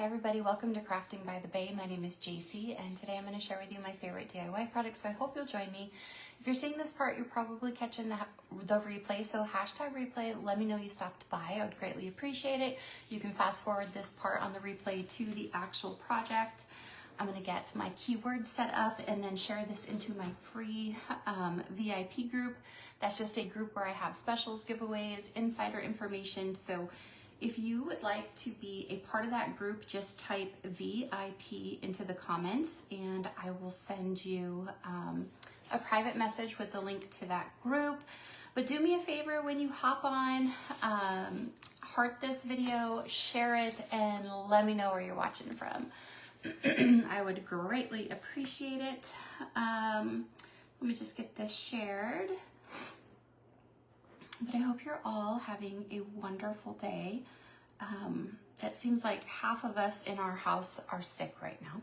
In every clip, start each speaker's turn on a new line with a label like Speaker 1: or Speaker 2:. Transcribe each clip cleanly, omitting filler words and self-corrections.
Speaker 1: Hi everybody, welcome to Crafting by the Bay. My name is JC and today I'm going to share with you my favorite DIY products, so I hope you'll join me. If you're seeing this part, you're probably catching the replay, so hashtag replay, let me know you stopped by. I would greatly appreciate it. You can fast forward this part on the replay to the actual project. I'm going to get my keywords set up and then share this into my free VIP group. That's just a group where I have specials, giveaways, insider information. So if you would like to be a part of that group, just type VIP into the comments and I will send you a private message with the link to that group. But do me a favor when you hop on, heart this video, share it, and let me know where you're watching from. I would greatly appreciate it. Let me just get this shared. But I hope you're all having a wonderful day. It seems like half of us in our house are sick right now.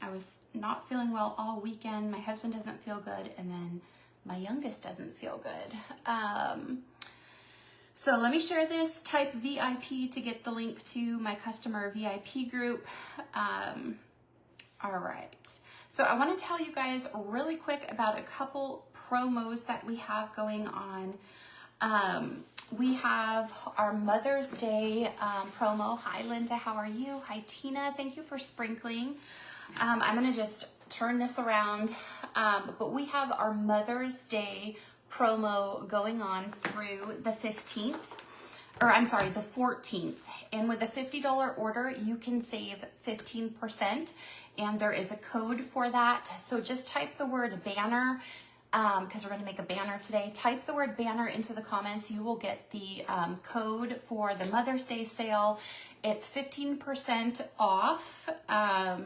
Speaker 1: I was not feeling well all weekend. My husband doesn't feel good, and then my youngest doesn't feel good. So let me share this. Type VIP to get the link to my customer VIP group. All right. So I want to tell you guys really quick about a couple promos that we have going on. We have our Mother's Day promo. Hi, Linda. How are you? Hi, Tina. Thank you for sprinkling. I'm going to just turn this around. But we have our Mother's Day promo going on through the 15th. Or I'm sorry, the 14th. And with a $50 order, you can save 15%. And there is a code for that. So just type the word banner, because we're going to make a banner today. Type the word banner into the comments. You will get the code for the Mother's Day sale. It's 15% off a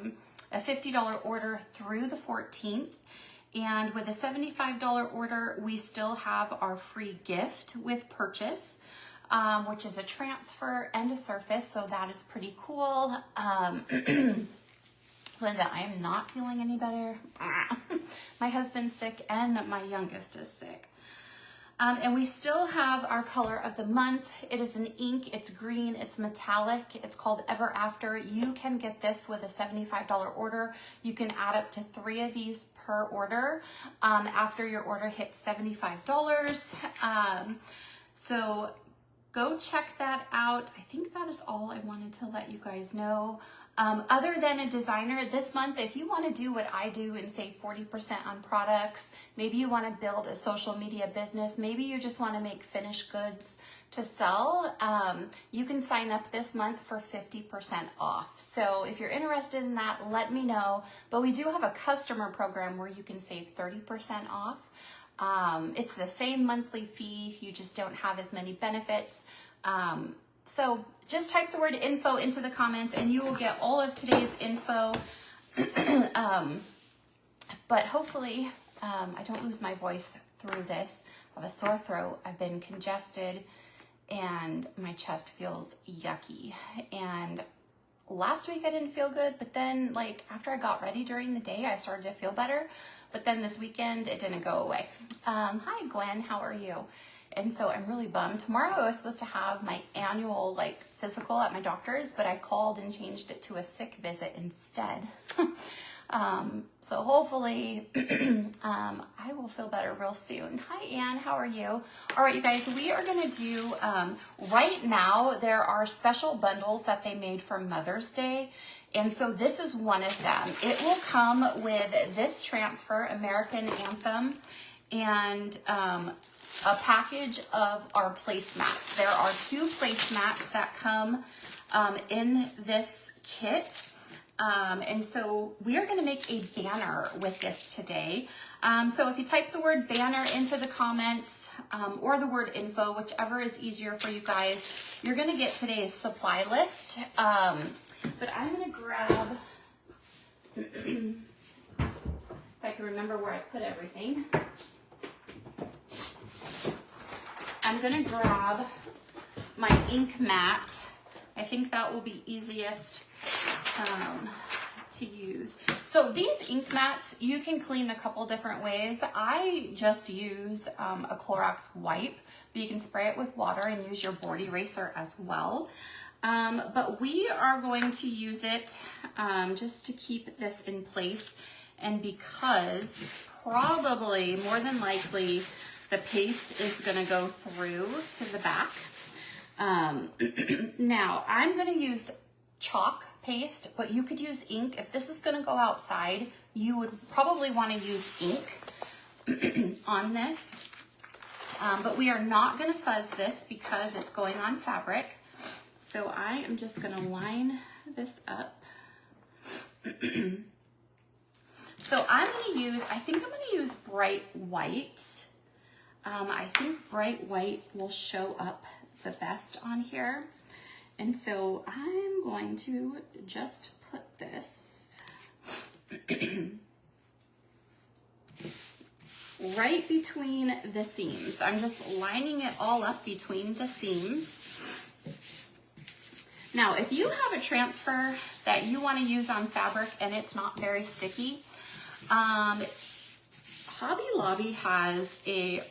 Speaker 1: $50 order through the 14th. And with a $75 order, we still have our free gift with purchase, which is a transfer and a surface. So that is pretty cool. Linda, I am not feeling any better. My husband's sick and my youngest is sick. And we still have our color of the month. It is an ink, it's green, it's metallic. It's called Ever After. You can get this with a $75 order. You can add up to 3 of these per order after your order hits $75. So go check that out. I think that is all I wanted to let you guys know. Other than a designer, this month, if you want to do what I do and save 40% on products, maybe you want to build a social media business, maybe you just want to make finished goods to sell, you can sign up this month for 50% off. So if you're interested in that, let me know. But we do have a customer program where you can save 30% off. It's the same monthly fee, you just don't have as many benefits. So just type the word info into the comments and you will get all of today's info. But hopefully I don't lose my voice through this. I have a sore throat, I've been congested, and my chest feels yucky. And last week I didn't feel good, but then like after I got ready during the day, I started to feel better. But then this weekend, it didn't go away. Hi, Gwen, how are you? And so I'm really bummed. Tomorrow I was supposed to have my annual physical at my doctor's, but I called and changed it to a sick visit instead. So hopefully I will feel better real soon. Hi, Ann, how are you? All right, you guys, we are gonna do, right now, there are special bundles that they made for Mother's Day. And so this is one of them. It will come with this transfer, American Anthem, and a package of our placemats. There are 2 placemats that come in this kit. And so we are going to make a banner with this today. So if you type the word banner into the comments or the word info, whichever is easier for you guys, you're going to get today's supply list. But I'm going to grab, if I can remember where I put everything. I'm going to grab my ink mat. I think that will be easiest to use. So these ink mats, you can clean a couple different ways. I just use a Clorox wipe, but you can spray it with water and use your board eraser as well. But we are going to use it just to keep this in place, and because probably more than likely the paste is going to go through to the back. Now I'm going to use chalk paste, but you could use ink. If this is going to go outside, you would probably want to use ink on this. But we are not going to fuzz this because it's going on fabric. So I am just going to line this up. So I'm going to use, I think I'm going to use bright white. I think bright white will show up the best on here. And so I'm going to just put this right between the seams. I'm just lining it all up between the seams. Now, if you have a transfer that you want to use on fabric and it's not very sticky, Hobby Lobby has a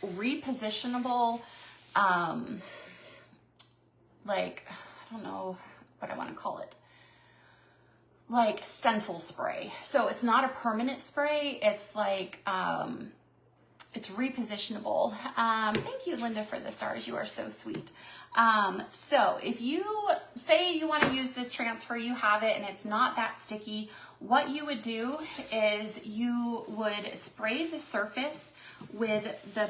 Speaker 1: repositionable, like, I don't know what I want to call it, like stencil spray. So it's not a permanent spray. It's like, it's repositionable. Thank you, Linda, for the stars. You are so sweet. So if you say you want to use this transfer, you have it and it's not that sticky, what you would do is you would spray the surface with the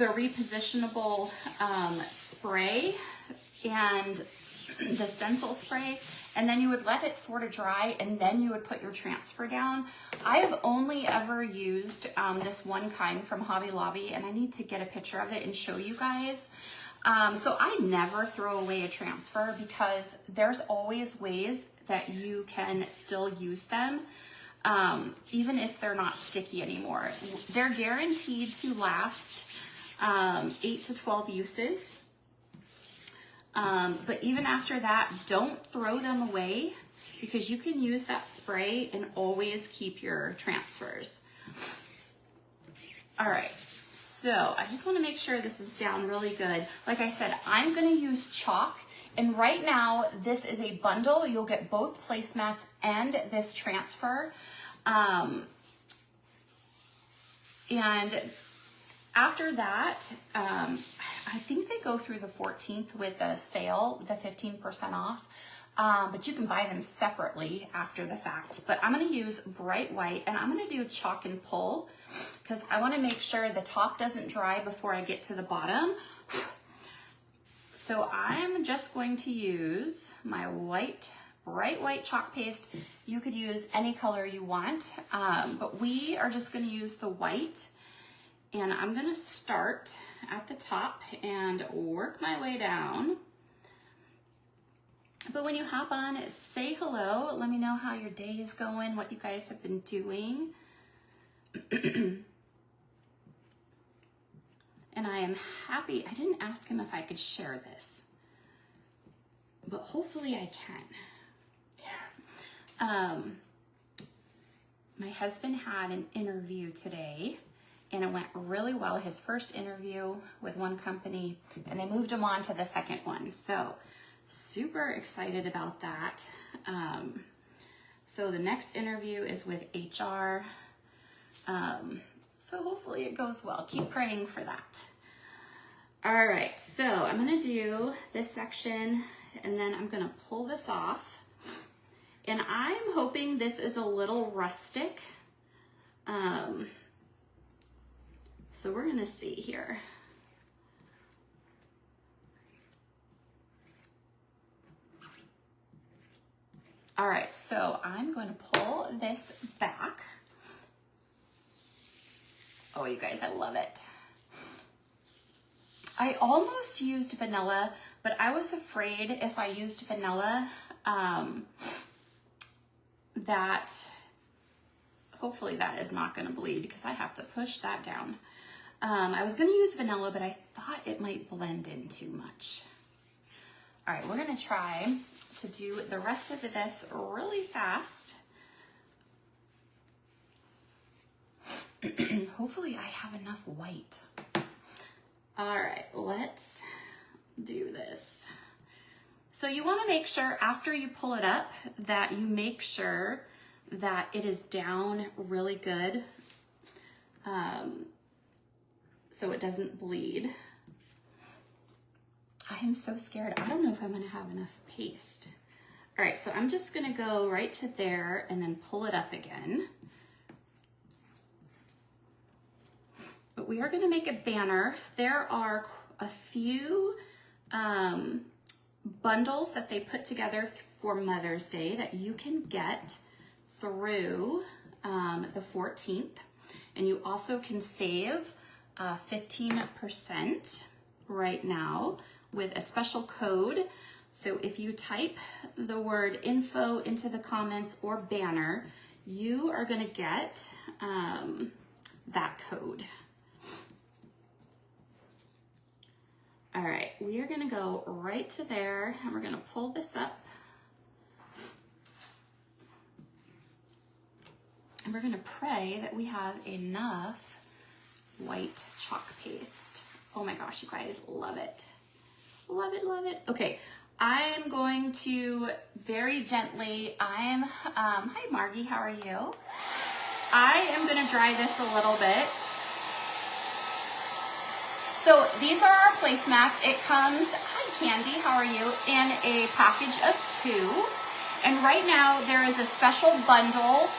Speaker 1: repositionable spray and the stencil spray, and then you would let it sort of dry, and then you would put your transfer down. I have only ever used this one kind from Hobby Lobby, and I need to get a picture of it and show you guys. So I never throw away a transfer because there's always ways that you can still use them, even if they're not sticky anymore. They're guaranteed to last 8 to 12 uses. But even after that, don't throw them away because you can use that spray and always keep your transfers. All right, so I just want to make sure this is down really good. Like I said, I'm going to use chalk, and right now this is a bundle. You'll get both placemats and this transfer. And after that, I think they go through the 14th with a sale, the 15% off, but you can buy them separately after the fact. But I'm going to use bright white, and I'm going to do chalk and pull because I want to make sure the top doesn't dry before I get to the bottom. So I'm just going to use my bright white chalk paste. You could use any color you want, but we are just going to use the white. And I'm gonna start at the top and work my way down. But when you hop on, say hello. Let me know how your day is going, what you guys have been doing. And I am happy. I didn't ask him if I could share this, but hopefully I can. Yeah. My husband had an interview today, and it went really well. His first interview with one company, and they moved him on to the second one. So super excited about that. So the next interview is with HR. So hopefully it goes well. Keep praying for that. All right, so I'm gonna do this section, and then I'm gonna pull this off. And I'm hoping this is a little rustic. So we're gonna see here. All right, so I'm going to pull this back. Oh, you guys, I love it. I almost used vanilla, but I was afraid if I used vanilla, that hopefully that is not gonna bleed because I have to push that down. I was gonna use vanilla, but I thought it might blend in too much. All right, we're gonna try to do the rest of this really fast. Hopefully I have enough white. All right, let's do this. So you want to make sure after you pull it up that you make sure that it is down really good so it doesn't bleed. I am so scared. I don't know if I'm going to have enough paste. All right, so I'm just going to go right to there and then pull it up again. But we are going to make a banner. There are a few bundles that they put together for Mother's Day that you can get through the 14th. And you also can save 15% right now with a special code. So if you type the word info into the comments or banner, you are going to get that code. All right, we are gonna go right to there and we're gonna pull this up. And we're gonna pray that we have enough white chalk paste. Oh my gosh, you guys, love it. Love it, love it. Okay, I am going to very gently, hi Margie, how are you? I am gonna dry this a little bit. So these are our placemats. It comes, hi Candy, how are you, in a package of 2. And right now there is a special bundle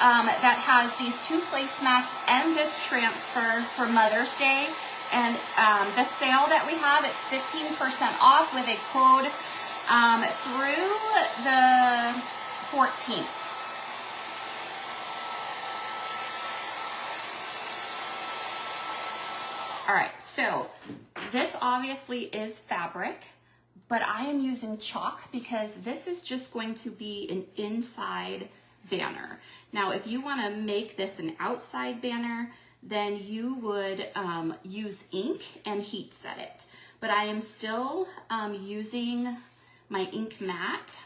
Speaker 1: that has these 2 placemats and this transfer for Mother's Day. And the sale that we have, it's 15% off with a code through the 14th. All right, so this obviously is fabric, but I am using chalk because this is just going to be an inside banner. Now, if you want to make this an outside banner, then you would use ink and heat set it. But I am still using my ink mat,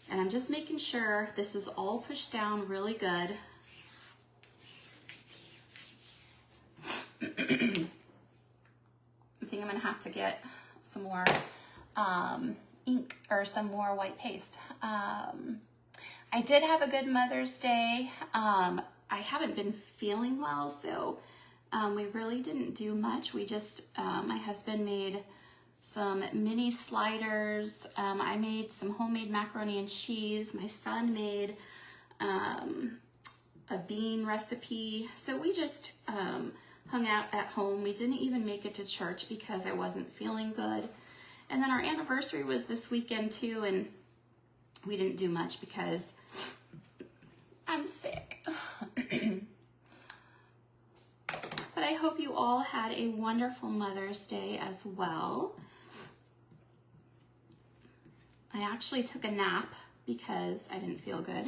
Speaker 1: and I'm just making sure this is all pushed down really good. I think I'm gonna have to get some more ink or some more white paste. I did have a good Mother's Day. I haven't been feeling well, so we really didn't do much. We just, my husband made some mini sliders. I made some homemade macaroni and cheese. My son made a bean recipe. So we just hung out at home. We didn't even make it to church because I wasn't feeling good. And then our anniversary was this weekend too, and we didn't do much because I'm sick. But I hope you all had a wonderful Mother's Day as well. I actually took a nap because I didn't feel good.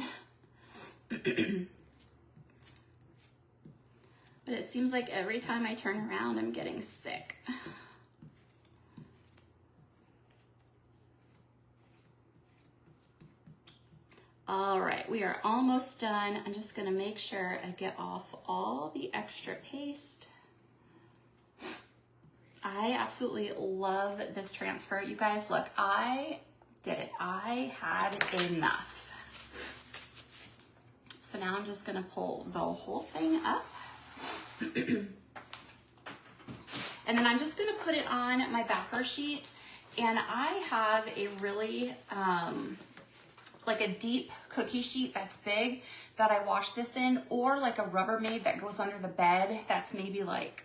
Speaker 1: But it seems like every time I turn around, I'm getting sick. All right, we are almost done. I'm just gonna make sure I get off all the extra paste. I absolutely love this transfer. You guys, look, I did it. I had enough. So now I'm just gonna pull the whole thing up. And then I'm just gonna put it on my backer sheet. And I have a really, like a deep cookie sheet that's big that I wash this in, or like a Rubbermaid that goes under the bed that's maybe like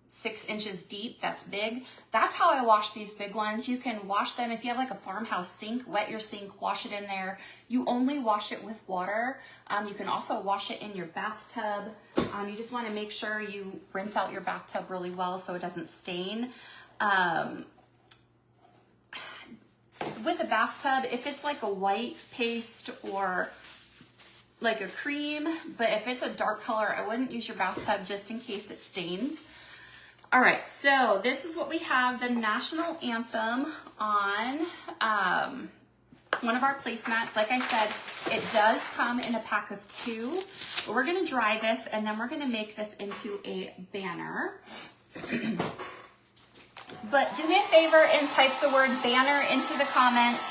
Speaker 1: 6 inches deep, that's big. That's how I wash these big ones. You can wash them if you have like a farmhouse sink, wet your sink, wash it in there. You only wash it with water. You can also wash it in your bathtub. You just want to make sure you rinse out your bathtub really well so it doesn't stain. With a bathtub, if it's like a white paste or like a cream, but if it's a dark color, I wouldn't use your bathtub just in case it stains. All right, so this is what we have, the national anthem on one of our placemats. Like I said, it does come in a pack of 2. But we're gonna dry this and then we're gonna make this into a banner. but do me a favor and type the word banner into the comments,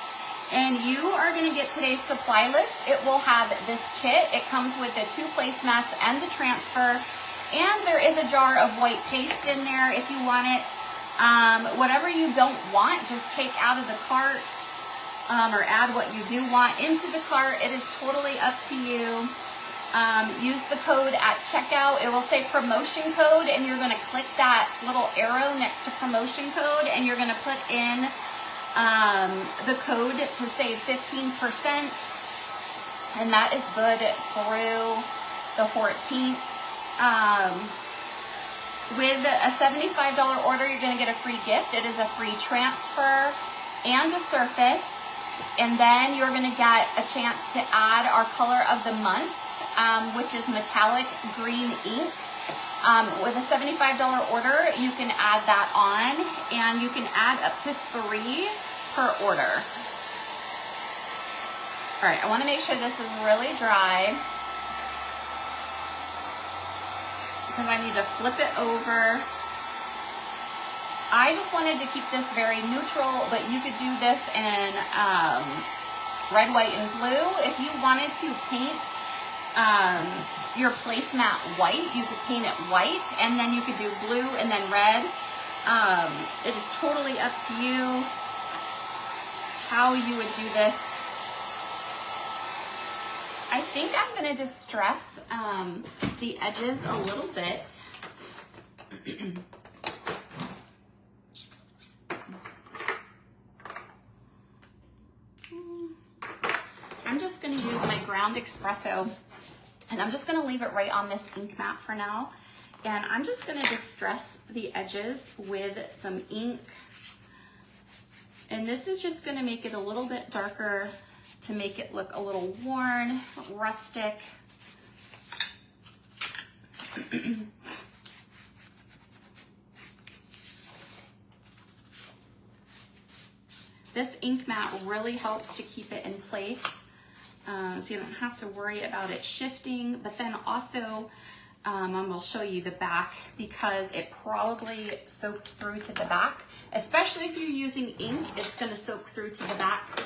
Speaker 1: and you are going to get today's supply list. It will have this kit. It comes with the 2 placemats and the transfer, and there is a jar of white paste in there if you want it. Whatever you don't want, just take out of the cart, or add what you do want into the cart. It is totally up to you. Use the code at checkout. It will say promotion code, and you're going to click that little arrow next to promotion code, and you're going to put in the code to save 15%, and that is good through the 14th. With a $75 order, you're going to get a free gift. It is a free transfer and a surface, and then you're going to get a chance to add our color of the month, which is metallic green ink. With a $75 order, you can add that on, and you can add up to 3 per order. All right, I want to make sure this is really dry, because I need to flip it over. I just wanted to keep this very neutral, but you could do this in red, white, and blue. If you wanted to paint your placemat white, you could paint it white, and then you could do blue and then red. It is totally up to you how you would do this. I think I'm going to just stress the edges a little bit. I'm just going to use my ground espresso, and I'm just going to leave it right on this ink mat for now. And I'm just going to distress the edges with some ink. And this is just going to make it a little bit darker to make it look a little worn, rustic. This ink mat really helps to keep it in place, so you don't have to worry about it shifting. But then also, I'm going to show you the back, because it probably soaked through to the back. Especially if you're using ink, it's going to soak through to the back.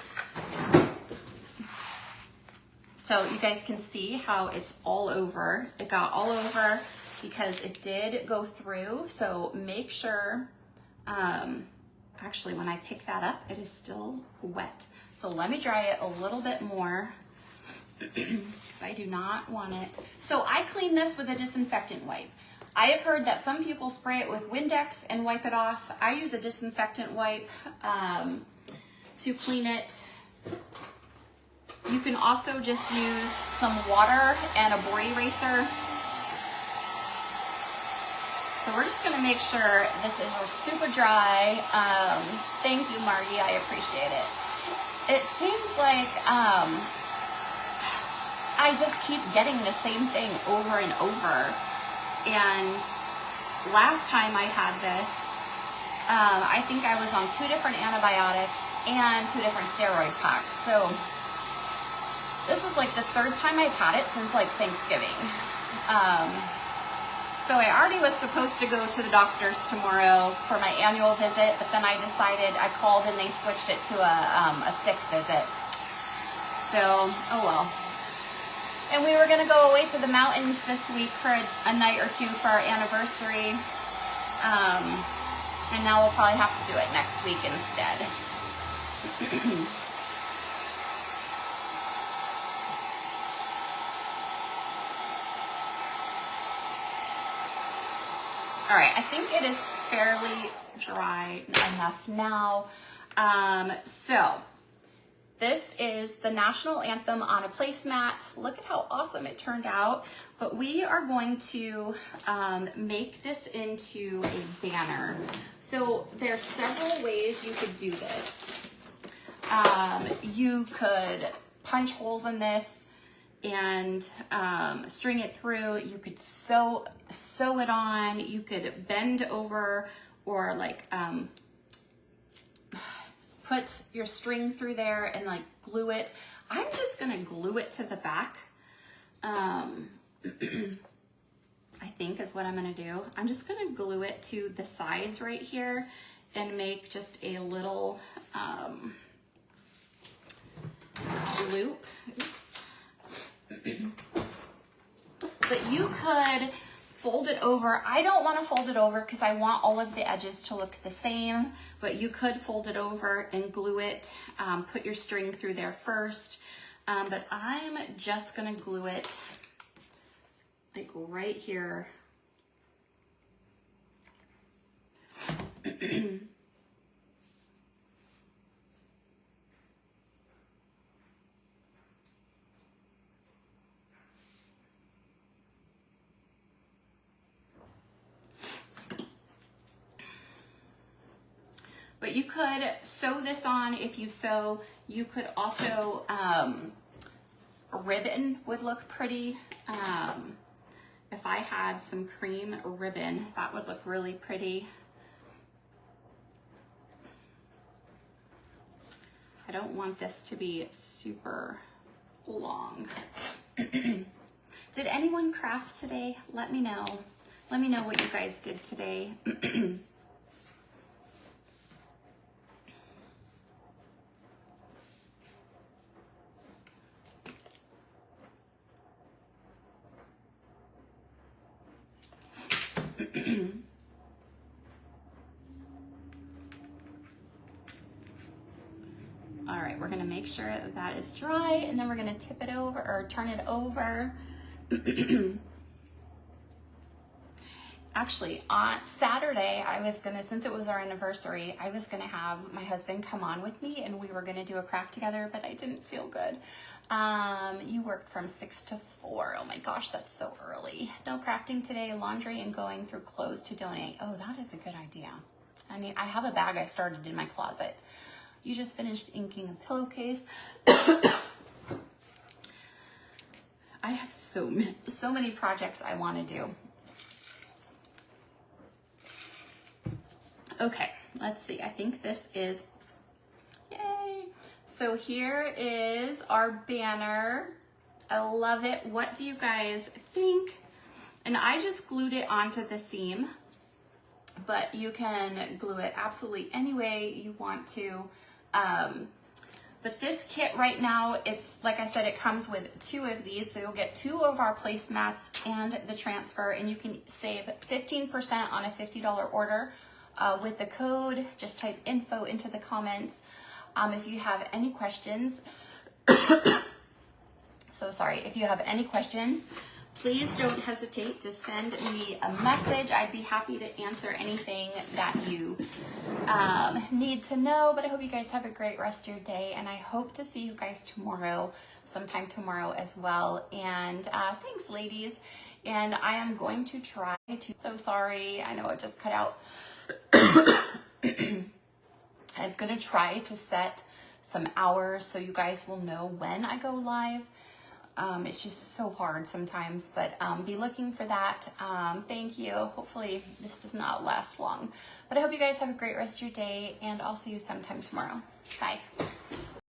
Speaker 1: So you guys can see how it's all over. It got all over because it did go through. So make sure, actually when I pick that up, it is still wet. So let me dry it a little bit more, because I do not want it. So I clean this with a disinfectant wipe. I have heard that some people spray it with Windex and wipe it off. I use a disinfectant wipe to clean it. You can also just use some water and a board eraser. So we're just gonna make sure this is super dry. Thank you, Margie, I appreciate it. It seems like I just keep getting the same thing over and over. And last time I had this, I think I was on 2 different antibiotics and 2 different steroid packs. So this is like the 3rd time I've had it since like Thanksgiving. So I already was supposed to go to the doctor's tomorrow for my annual visit, but then I decided, I called and they switched it to a sick visit. So, oh well. And we were gonna go away to the mountains this week for a night or 2 for our anniversary. And now we'll probably have to do it next week instead. All right, I think it is fairly dry enough now. So this is the national anthem on a placemat. Look at how awesome it turned out. But we are going to make this into a banner. So there's several ways you could do this. You could punch holes in this and string it through. You could sew it on. You could bend over, or like put your string through there and like glue it. I'm just gonna glue it to the back. I think is what I'm gonna do. I'm just gonna glue it to the sides right here, and make just a little loop. Oops. But you could fold it over. I don't want to fold it over because I want all of the edges to look the same, but you could fold it over and glue it, put your string through there first. But I'm just gonna glue it like right here. But you could sew this on if you sew. You could also, ribbon would look pretty. If I had some cream ribbon, that would look really pretty. I don't want this to be super long. Did anyone craft today? Let me know. Let me know what you guys did today. All right, we're gonna make sure that that is dry, and then we're gonna tip it over or turn it over. Actually, on Saturday, I was gonna, since it was our anniversary, I was gonna have my husband come on with me and we were gonna do a craft together, but I didn't feel good. You worked from 6 to 4. Oh my gosh, that's so early. No crafting today, laundry and going through clothes to donate. Oh, that is a good idea. I have a bag I started in my closet. You just finished inking a pillowcase. I have so many projects I want to do. Okay, let's see. I think this is, yay. So here is our banner. I love it. What do you guys think? And I just glued it onto the seam, but you can glue it absolutely any way you want to. But this kit right now, it's like I said, it comes with 2 of these. So you'll get 2 of our placemats and the transfer, and you can save 15% on a $50 order with the code. Just type info into the comments. If you have any questions, so sorry, if you have any questions, please don't hesitate to send me a message. I'd be happy to answer anything that you need to know. But I hope you guys have a great rest of your day, and I hope to see you guys tomorrow, sometime tomorrow as well. And thanks, ladies. And I am going to try to, so sorry, I know it just cut out. I'm gonna try to set some hours so you guys will know when I go live. It's just so hard sometimes, but be looking for that. Thank you. Hopefully this does not last long, but I hope you guys have a great rest of your day, and I'll see you sometime tomorrow. Bye.